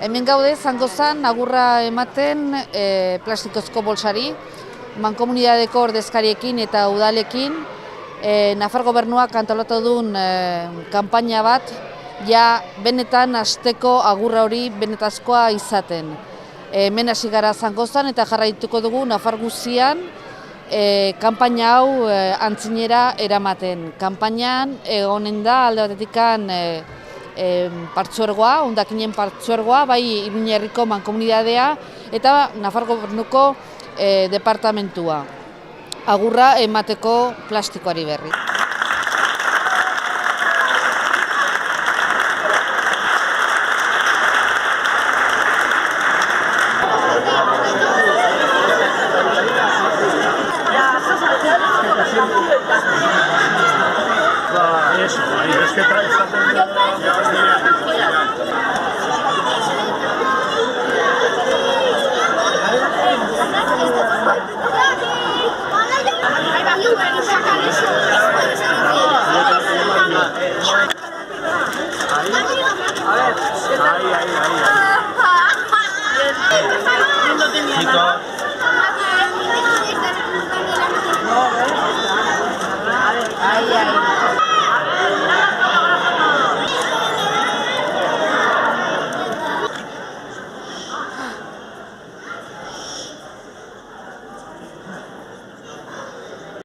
Hemen gaude Zangozan agurra ematen plastikozko bolsari, mankomunidadeko ordezkariekin eta udalekin, Nafar gobernuak antolatu duen kanpaina bat, ja benetan hasteko agurra hori benetazkoa izaten. Hemen hasi gara Zangozan eta jarraituko dugu Nafar guztian kanpaina hau antzinera eramaten. Kanpainan egonen da alde batetikan partzuergoa, hondakinen partzuergoa, bai Iruña herriko mankomunidadea eta Nafar gobernuko departamentua. Agurra emateko plastikoari berri.